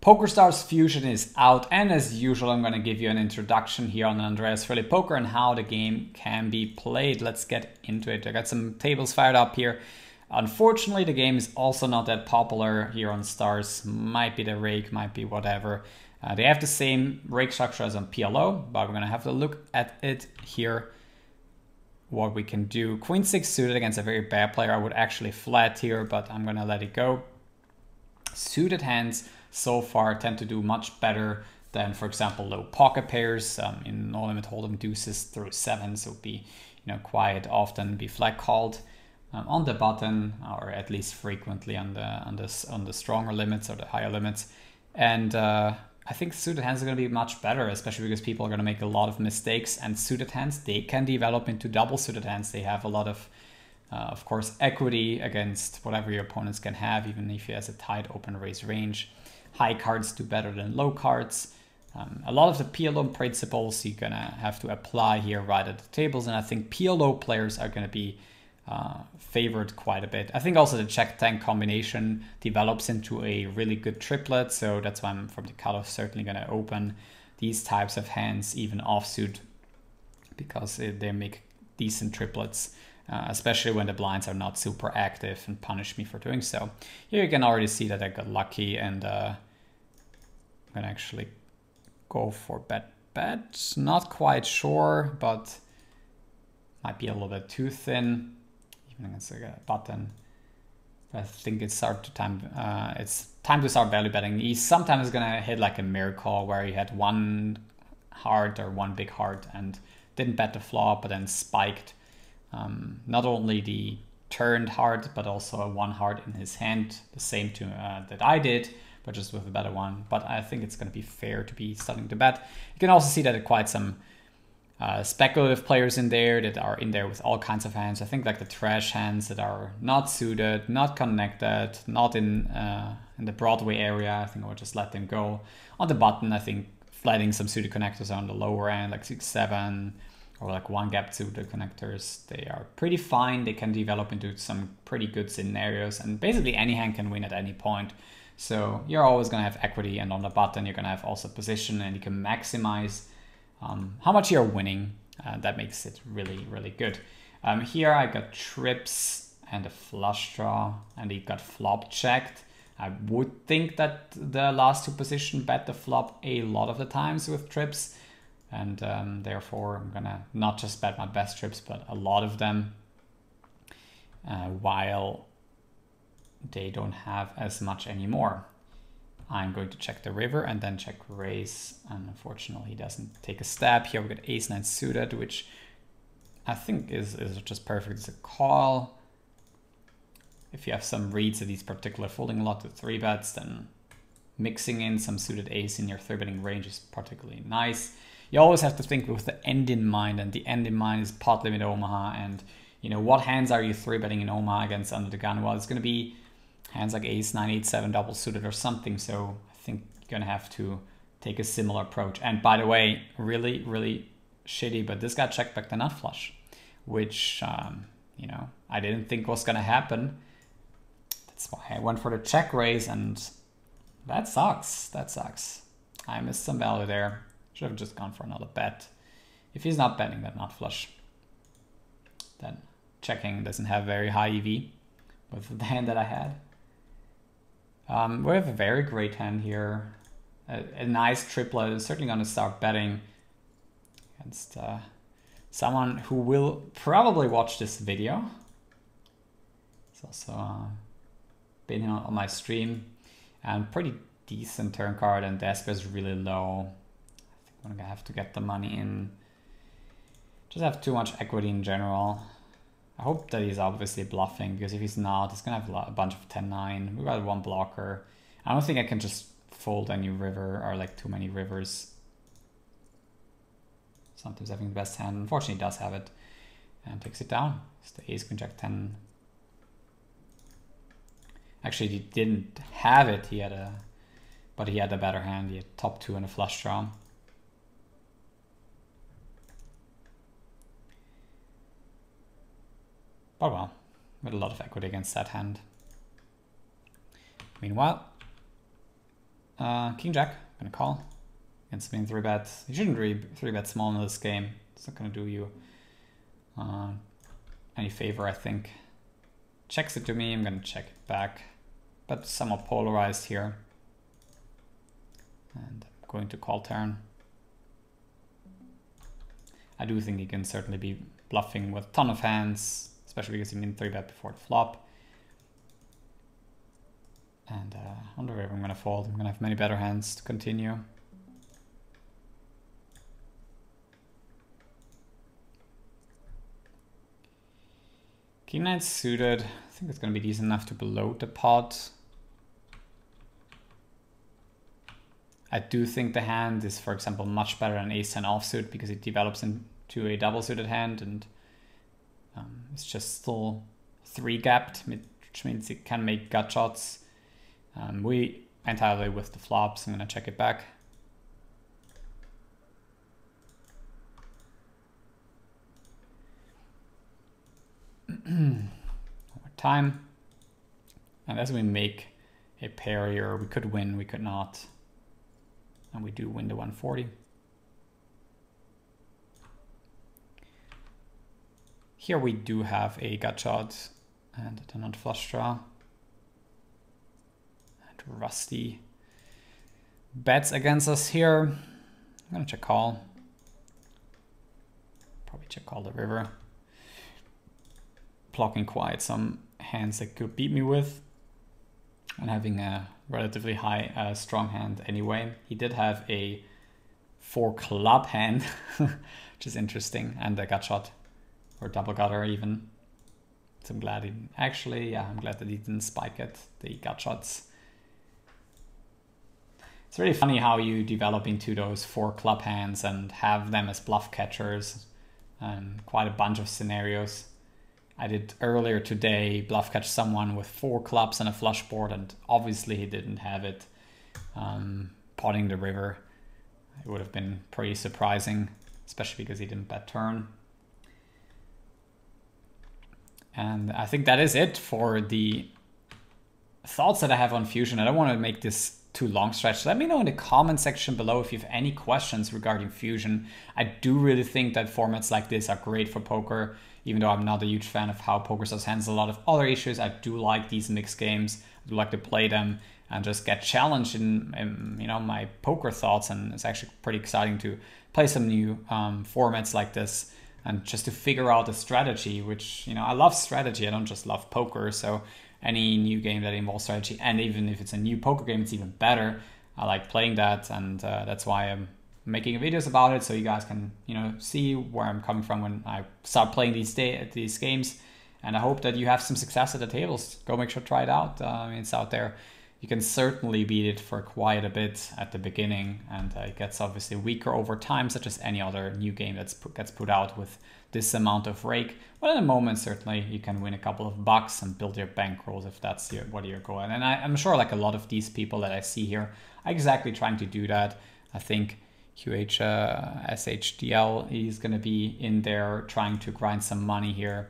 Pokerstars Fusion is out, and as usual, I'm going to give you an introduction here on Andreas Frilly Poker and how the game can be played. Let's get into it. I got some tables fired up here. Unfortunately, the game is also not that popular here on Stars. Might be the rake, might be whatever. They have the same rake structure as on PLO, but we're going to have to look at it here. What we can do. Queen 6 suited against a very bad player. I would actually flat here, but I'm going to let it go. Suited hands so far tend to do much better than, for example, low pocket pairs. In no limit hold'em deuces through sevens would be, quite often be flat called on the button, or at least frequently on the stronger limits or the higher limits. And I think suited hands are going to be much better, especially because people are going to make a lot of mistakes. And suited hands, they can develop into double suited hands. They have a lot of course, equity against whatever your opponents can have, even if he has a tight open raise range. High cards do better than low cards. A lot of the PLO principles you're gonna have to apply here right at the tables, and I think PLO players are gonna be favored quite a bit. I think also the check tank combination develops into a really good triplet, so that's why I'm from the cutoff certainly gonna open these types of hands even offsuit, because they make decent triplets. Especially when the blinds are not super active and punish me for doing so. Here you can already see that I got lucky, and I'm gonna actually go for bet. Not quite sure, but might be a little bit too thin, even against a button. I think it's time to start value betting. He sometimes gonna hit like a mirror call where he had one heart or one big heart and didn't bet the flop, but then spiked. Not only the turned heart, but also a one heart in his hand, the same that I did, but just with a better one. But I think it's going to be fair to be starting to bet. You can also see that there are quite some speculative players in there that are in there with all kinds of hands. I think like the trash hands that are not suited, not connected, not in the Broadway area. I think I would just let them go. On the button, I think flatting some suited connectors on the lower end, like 6-7. Or like one gap suited connectors, they are pretty fine. They can develop into some pretty good scenarios, and basically any hand can win at any point. So you're always gonna have equity, and on the button you're gonna have also position, and you can maximize how much you're winning. That makes it really, really good. Here I got trips and a flush draw, and he got flop checked. I would think that the last two position bet the flop a lot of the times with trips. And therefore, I'm gonna not just bet my best trips, but a lot of them, while they don't have as much anymore. I'm going to check the river and then check raise. And unfortunately, he doesn't take a stab. Here we got ace-9 suited, which I think is just perfect as a call. If you have some reads that he's particularly folding a lot to 3-bets, then mixing in some suited ace in your 3-betting range is particularly nice. You always have to think with the end in mind, and the end in mind is pot limit Omaha, and what hands are you 3-betting in Omaha against under the gun? Well, it's going to be hands like ace 9, 8, 7 double suited or something, so I think you're going to have to take a similar approach. And by the way, really, really shitty, but this guy checked back the nut flush, which, I didn't think was going to happen. That's why I went for the check raise, and that sucks. That sucks. I missed some value there. Should have just gone for another bet. If he's not betting that nut flush, then checking doesn't have very high EV with the hand that I had. We have a very great hand here. A nice triplet. I'm certainly going to start betting against someone who will probably watch this video. It's also been on my stream. And pretty decent turn card, and Despa is really low. I'm gonna have to get the money in. Just have too much equity in general. I hope that he's obviously bluffing, because if he's not, he's gonna have a bunch of 10-9. We got one blocker. I don't think I can just fold any river or like too many rivers. Sometimes having the best hand. Unfortunately, he does have it and takes it down. It's the ace queen jack 10. Actually, he didn't have it. But he had a better hand. He had top 2 and a flush draw. But well, with a lot of equity against that hand. Meanwhile, King Jack, I'm gonna call. Against being 3-bet. You shouldn't really 3-bet small in this game. It's not gonna do you any favor, I think. Checks it to me, I'm gonna check it back. But somewhat polarized here. And I'm going to call turn. I do think he can certainly be bluffing with a ton of hands, especially because he can 3-bet before the flop. And on the river I'm gonna fold. I'm gonna have many better hands to continue. King 9 suited. I think it's gonna be decent enough to bloat the pot. I do think the hand is, for example, much better than Ace 10 offsuit because it develops into a double suited hand, and it's just still 3-gapped, which means it can make gut shots. We entirely with the flops. I'm gonna check it back. Over time. And as we make a pair here, we could win, we could not. And we do win the 140. Here we do have a gut shot and a not flush draw. And Rusty bets against us here. I'm gonna check call. Probably check call the river. Blocking quite some hands that could beat me with. And having a relatively high strong hand anyway. He did have a 4-club hand, which is interesting, and a gut shot or double gutter even. So I'm glad I'm glad that he didn't spike it, the gut shots. It's really funny how you develop into those 4-club hands and have them as bluff catchers, and quite a bunch of scenarios. I did earlier today bluff catch someone with 4 clubs and a flush board, and obviously he didn't have it. Potting the river, it would have been pretty surprising, especially because he didn't bet turn. And I think that is it for the thoughts that I have on Fusion. I don't want to make this too long stretch. Let me know in the comment section below if you have any questions regarding Fusion. I do really think that formats like this are great for poker. Even though I'm not a huge fan of how Pokerstars handles a lot of other issues, I do like these mixed games. I do like to play them and just get challenged in you know, my poker thoughts. And it's actually pretty exciting to play some new formats like this and just to figure out a strategy, which, you know, I love strategy. I don't just love poker. So any new game that involves strategy, and even if it's a new poker game, it's even better. I like playing that, and that's why I'm making videos about it, so you guys can, you know, see where I'm coming from when I start playing these games. And I hope that you have some success at the tables. Go make sure to try it out. I mean, it's out there. You can certainly beat it for quite a bit at the beginning, and it gets obviously weaker over time, such as any other new game that gets put out with this amount of rake. But in a moment, certainly you can win a couple of bucks and build your bankrolls if that's what you're going. And I'm sure like a lot of these people that I see here are exactly trying to do that. I think SHDL is going to be in there trying to grind some money here.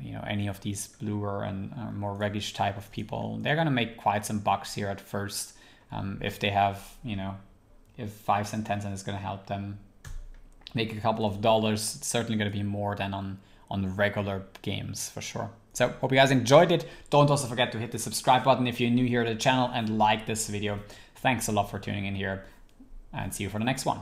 You know, any of these bluer and more reggish type of people, they're going to make quite some bucks here at first. If they have, you know, if 5 cent, 10 cent is going to help them make a couple of dollars, it's certainly going to be more than on regular games for sure. So hope you guys enjoyed it. Don't also forget to hit the subscribe button if you're new here to the channel, and like this video. Thanks a lot for tuning in here, and see you for the next one.